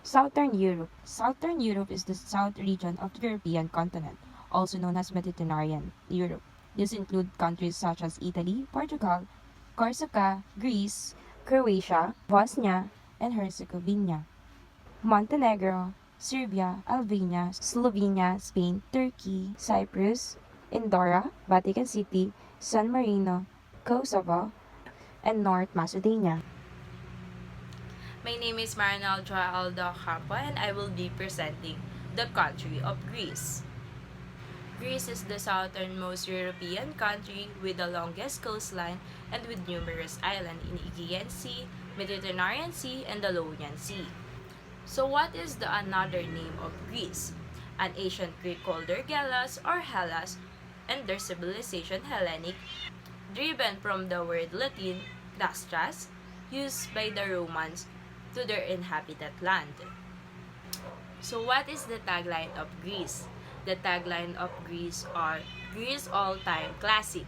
Southern Europe. Southern Europe is the south region of the European continent, also known as Mediterranean Europe. This includes countries such as Italy, Portugal, Corsica, Greece, Croatia, Bosnia, and Herzegovina, Montenegro, Serbia, Albania, Slovenia, Spain, Turkey, Cyprus, Andorra, Vatican City, San Marino, Kosovo, and North Macedonia. My name is Marinal Joaldo Campo and I will be presenting the country of Greece. Greece is the southernmost European country with the longest coastline and with numerous islands in Aegean Sea, Mediterranean Sea, and the Ionian Sea. So what is the another name of Greece? An ancient Greek called Dergelas or Hellas, and their civilization Hellenic, driven from the word Latin dastras, used by the Romans to their inhabited land. So what is the tagline of Greece? The tagline of Greece are Greece all-time classic.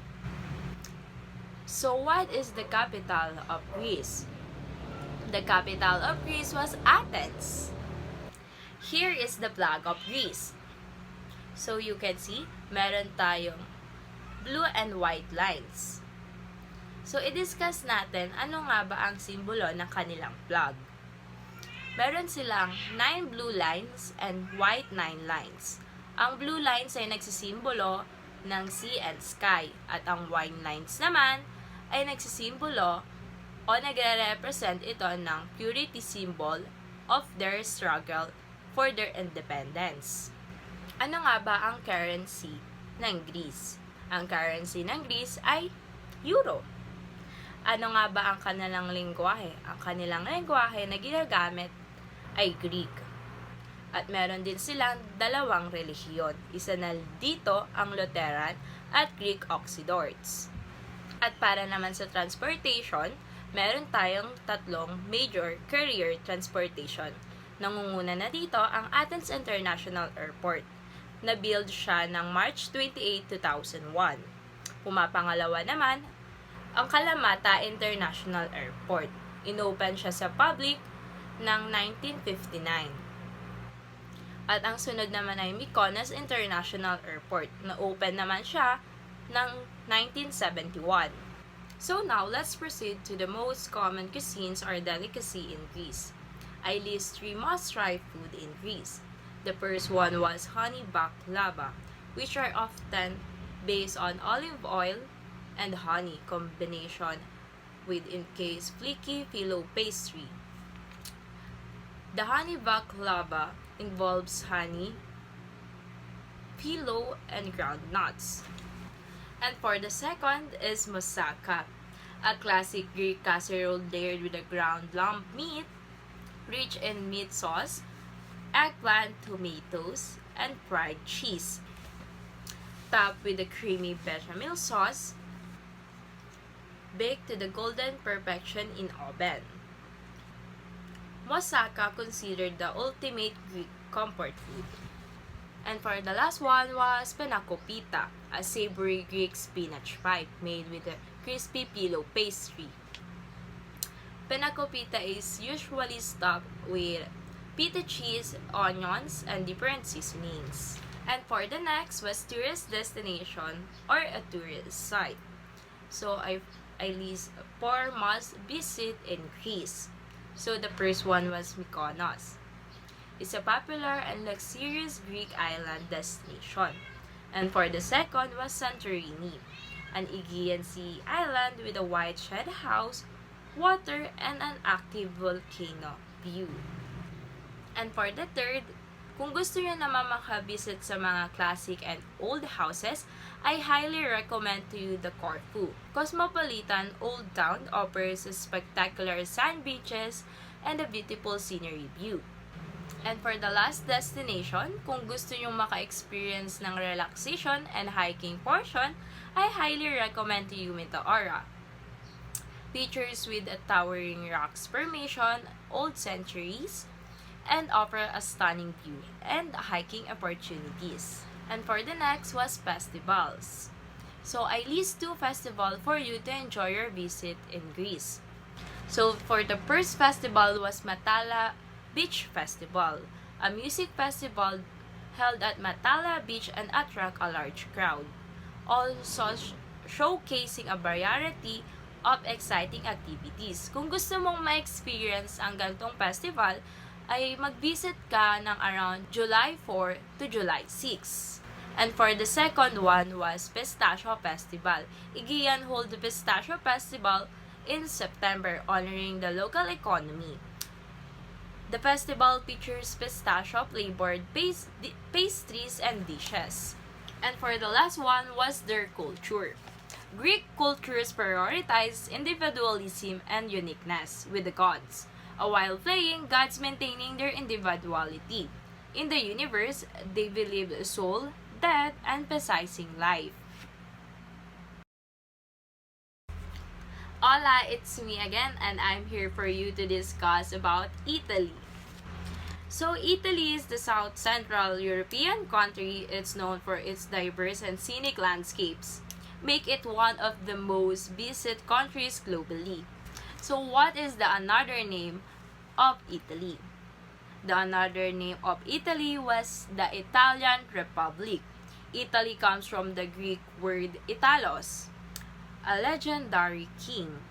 So what is the capital of Greece? The capital of Greece was Athens. Here is the flag of Greece. So you can see, meron tayong blue and white lines. So i-discuss natin ano nga ba ang simbolo ng kanilang flag. Meron silang 9 blue lines and white 9 lines. Ang blue lines ay nagsisimbolo ng sea and sky at ang white lines naman ay nagsisimbolo o nagre-represent ito ng purity symbol of their struggle for their independence. Ano nga ba ang currency ng Greece? Ang currency ng Greece ay euro. Ano nga ba ang kanilang lengguwahe? Ang kanilang lengguwahe na ginagamit ay Greek. At meron din silang dalawang relihiyon. Isa na dito ang Lutheran at Greek Orthodox. At para naman sa transportation, meron tayong tatlong major carrier transportation. Nangunguna na dito ang Athens International Airport. Na-build siya ng March 28, 2001. Pumapangalawa naman ang Kalamata International Airport. Inopen siya sa public ng 1959. At ang sunod naman ay Mykonos International Airport. Na-open naman siya ng 1971. So now, let's proceed to the most common cuisines or delicacy in Greece. I list 3 must-try food in Greece. The first one was honey baklava, which are often based on olive oil and honey combination with encased flaky phyllo pastry. The honey baklava involves honey, phyllo, and ground nuts. And for the second is moussaka, a classic Greek casserole layered with a ground lamb meat, rich in meat sauce, eggplant, tomatoes, and fried cheese. Topped with a creamy bechamel sauce, baked to the golden perfection in oven. Moussaka considered the ultimate Greek comfort food. And for the last one was panakopita, a savory Greek spinach pie made with a crispy phyllo pastry. Panakopita is usually stuffed with pita cheese, onions, and different seasonings. And for the next was tourist destination or a tourist site. So I list 4 must visit in Greece. So the first one was Mykonos. It's a popular and luxurious Greek island destination. And for the second was Santorini, an Aegean Sea island with a white shed house, water, and an active volcano view. And for the third, kung gusto nyo naman makabisit sa mga classic and old houses, I highly recommend to you the Corfu. Cosmopolitan Old Town offers spectacular sand beaches and a beautiful scenery view. And for the last destination, kung gusto nyo maka-experience ng relaxation and hiking portion, I highly recommend to you Meteora. Features with a towering rocks formation, old centuries, and offer a stunning view and hiking opportunities. And for the next was festivals. So I list 2 festivals for you to enjoy your visit in Greece. So for the first festival was Matala Beach Festival, a music festival held at Matala Beach and attract a large crowd. Also showcasing a variety of exciting activities. Kung gusto mong ma-experience ang gantong festival, ay mag-visit ka ng around July 4 to July 6. And for the second one was Pistachio Festival. Igian hold the Pistachio Festival in September, honoring the local economy. The festival features pistachio flavored pastries and dishes. And for the last one was their culture. Greek cultures prioritize individualism and uniqueness with the gods, while playing gods maintaining their individuality. In the universe, they believe soul, death, and emphasizing life. Hola, it's me again, and I'm here for you to discuss about Italy. So, Italy is the South Central European country. It's known for its diverse and scenic landscapes, make it one of the most visited countries globally. So, what is the another name of Italy? The another name of Italy was the Italian Republic. Italy comes from the Greek word Italos, a legendary king.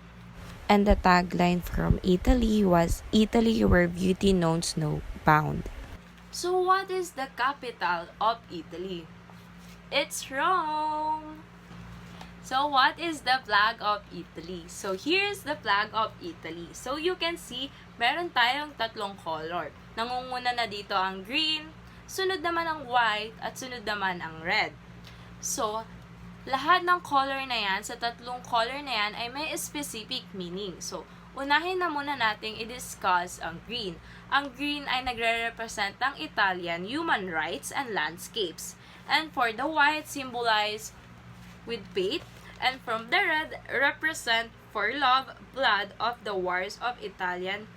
And the tagline from Italy was Italy where beauty knows no bound. So what is the capital of Italy? It's Rome! So what is the flag of Italy? So here's the flag of Italy. So you can see, meron tayong tatlong color. Nangunguna na dito ang green, sunod naman ang white, at sunod naman ang red. So, lahat ng color na yan, sa tatlong color na yan, ay may specific meaning. So, unahin na muna nating i-discuss ang green. Ang green ay nagre-represent ng Italian human rights and landscapes. And for the white, symbolize with faith. And from the red, represent for love, blood of the wars of Italian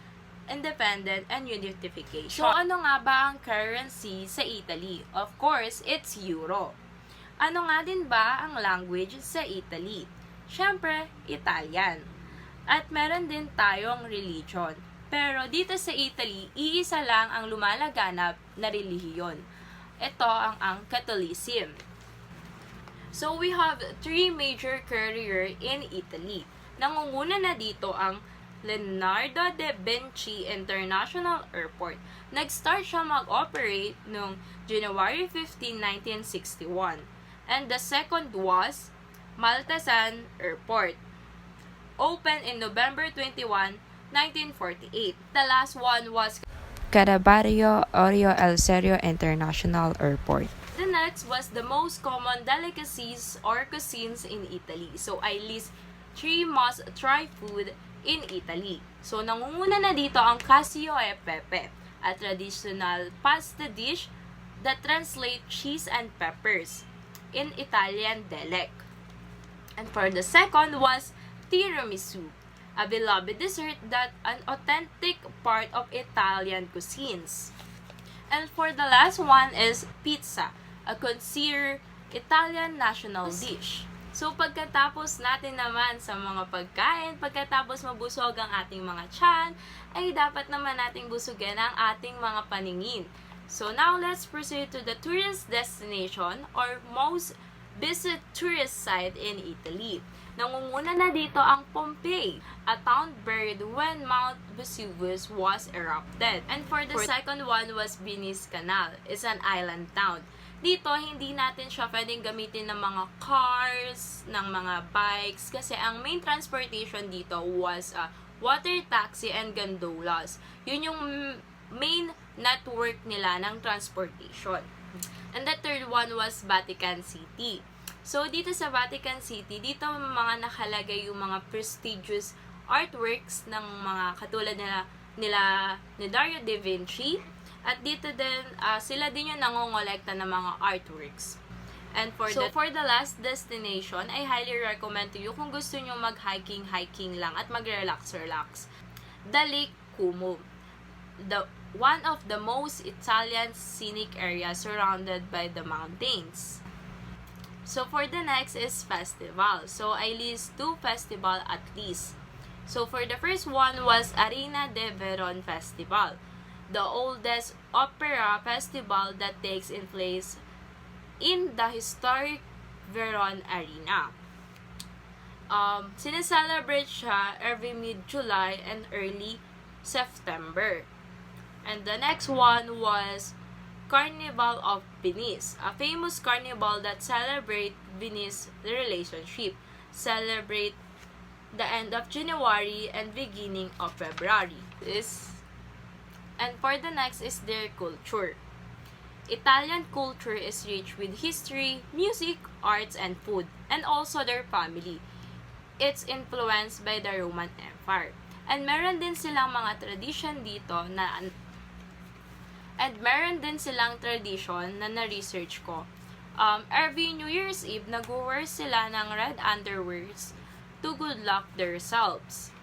independence and unification. So, ano nga ba ang currency sa Italy? Of course, it's euro. Ano nga din ba ang language sa Italy? Siyempre, Italian. At meron din tayong religion. Pero dito sa Italy, iisa lang ang lumalaganap na relihiyon. Ito ang Catholicism. So, we have three major career in Italy. Nangunguna na dito ang Leonardo da Vinci International Airport. Nag-start siya mag-operate noong January 15, 1961. And the second was Maltesan Airport, opened in November 21, 1948. The last one was Carabarrio Orio El Serio International Airport. The next was the most common delicacies or cuisines in Italy. So, I list 3 must-try food in Italy. So, nangunguna na dito ang cacio e pepe, a traditional pasta dish that translates cheese and peppers in Italian dialect. And for the second was tiramisu, a beloved dessert that an authentic part of Italian cuisines. And for the last one is pizza, a considered Italian national dish. So, pagkatapos natin naman sa mga pagkain, pagkatapos mabusog ang ating mga tiyan, ay dapat naman nating busugan ang ating mga paningin. So, now let's proceed to the tourist destination or most visited tourist site in Italy. Nangunguna na dito ang Pompeii, a town buried when Mount Vesuvius was erupted. And for the second one was Venice Canal. It's an island town. Dito, hindi natin siya pwedeng gamitin ng mga cars, ng mga bikes, kasi ang main transportation dito was water taxi and gondolas. Yun yung main network nila ng transportation. And the third one was Vatican City. So, dito sa Vatican City, dito mga nakalagay yung mga prestigious artworks ng mga katulad nila ni Dario Da Vinci. At dito din, sila din yung nangongolekta ng mga artworks. And for the last destination, I highly recommend to you kung gusto nyo mag-hiking lang at mag-relax. The Lake Como. One of the most Italian scenic areas surrounded by the mountains. So for the next is festival. So I list 2 festival at least. So for the first one was Arena de Veron Festival. the oldest opera festival that takes in place in the historic Veron Arena. Sineselebrate siya every mid-July and early September. And the next one was Carnival of Venice, a famous carnival that celebrate Venice relationship, celebrate the end of January and beginning of February. And for the next is their culture. Italian culture is rich with history, music, arts, and food, and also their family. It's influenced by the Roman Empire. And meron din silang mga tradition dito na na-research ko. Every New Year's Eve, nag-wear sila ng red underwears to good luck themselves.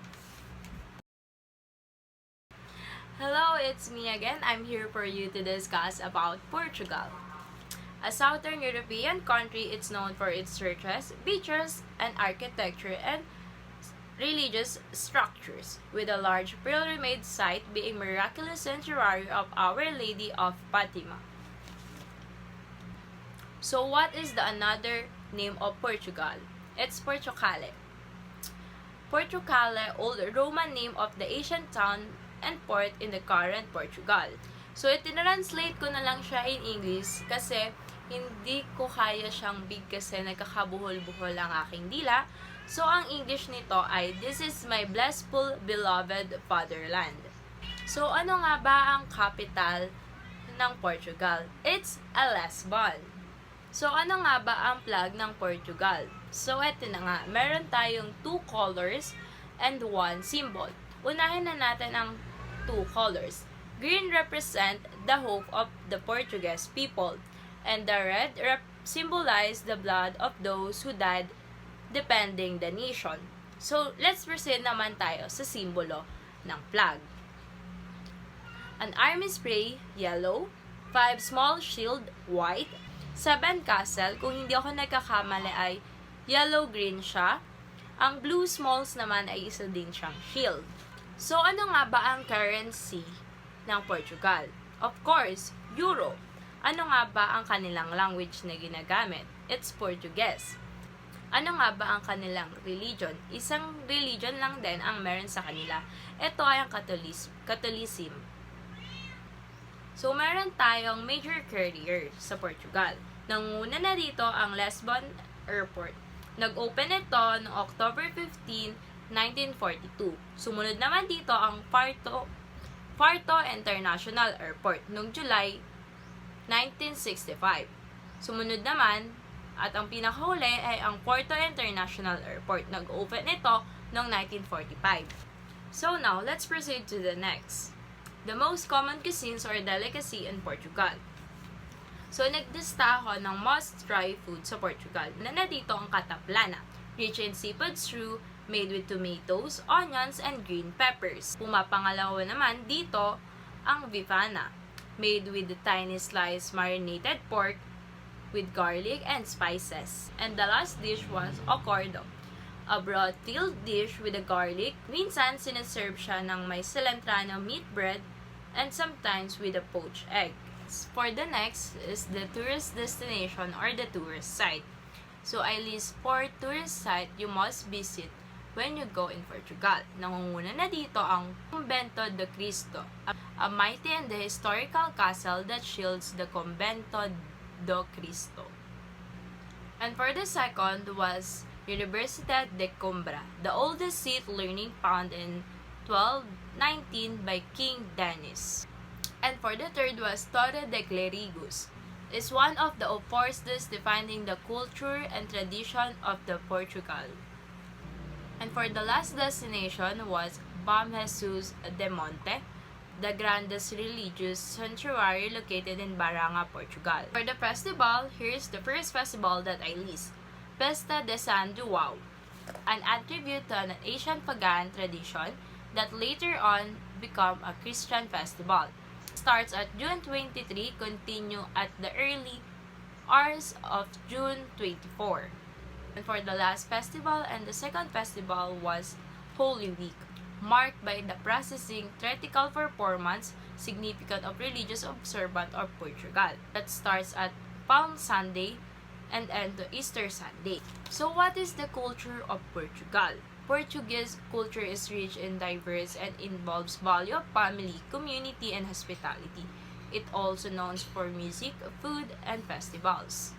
Hello, it's me again. I'm here for you to discuss about Portugal. A southern European country, it's known for its churches, beaches, and architecture and religious structures, with a large pilgrimage site being Miraculous Sanctuary of Our Lady of Fatima. So what is the another name of Portugal? It's Portucale. Portucale, old Roman name of the ancient town and port in the current Portugal. So, itinranslate ko na lang siya in English kasi hindi ko kaya siyang big kasi nagkakabuhol-buhol ang aking dila. So, ang English nito ay, "This is my blissful, beloved fatherland." So, ano nga ba ang capital ng Portugal? It's a Lisbon. So, ano nga ba ang flag ng Portugal? So, eto na nga. Meron tayong 2 colors and 1 symbol. Unahin na natin ang 2 colors. Green represent the hope of the Portuguese people, and the red symbolize the blood of those who died defending the nation. So, let's proceed naman tayo sa simbolo ng flag. An army spray, yellow. 5 small shield, white. 7 castle, kung hindi ako nagkakamali ay yellow-green siya. Ang blue smalls naman ay isa din siyang shield. So, ano nga ba ang currency ng Portugal? Of course, Euro. Ano nga ba ang kanilang language na ginagamit? It's Portuguese. Ano nga ba ang kanilang religion? Isang religion lang din ang meron sa kanila. Ito ay ang Catholicism. So, meron tayong major carrier sa Portugal. Nanguna na dito ang Lisbon Airport. Nag-open ito noong October 15, 1942. Sumunod naman dito ang Porto International Airport noong July 1965. Sumunod naman at ang pinakahuli ay ang Porto International Airport. Nag-open ito noong 1945. So now, let's proceed to the next. The most common cuisines or delicacy in Portugal. So, nagdista ako ng must-try food sa Portugal na nandito ang kataplana, rich in seafood stew, made with tomatoes, onions, and green peppers. Pumapangalawa naman dito ang bifana, made with the tiny sliced marinated pork with garlic and spices. And the last dish was ocordo, a broad filled dish with a garlic. Minsan, sinaserve siya ng may cilantrano meat bread and sometimes with a poached egg. For the next is the tourist destination or the tourist site. So, I list 4 tourist site you must visit when you go in Portugal. Nangunguna na dito ang Convento de Cristo, a mighty and the historical castle that shields the Convento de Cristo. And for the second was Universidad de Coimbra, the oldest seat learning found in 1219 by King Denis. And for the third was Torre de Clérigos, is one of the forces defining the culture and tradition of the Portugal. And for the last destination was Bom Jesus de Monte, the grandest religious sanctuary located in Baranga, Portugal. For the festival, here's the first festival that I list, Festa de San João, an attribute to an Asian pagan tradition that later on become a Christian festival. Starts at June 23, continue at the early hours of June 24. And for the last festival and the second festival was Holy Week. marked by the processing theatrical performance significant of religious observance of Portugal that starts at Palm Sunday and end to Easter Sunday. So what is the culture of Portugal? Portuguese culture is rich and diverse and involves value of family, community, and hospitality. It also known for music, food, and festivals.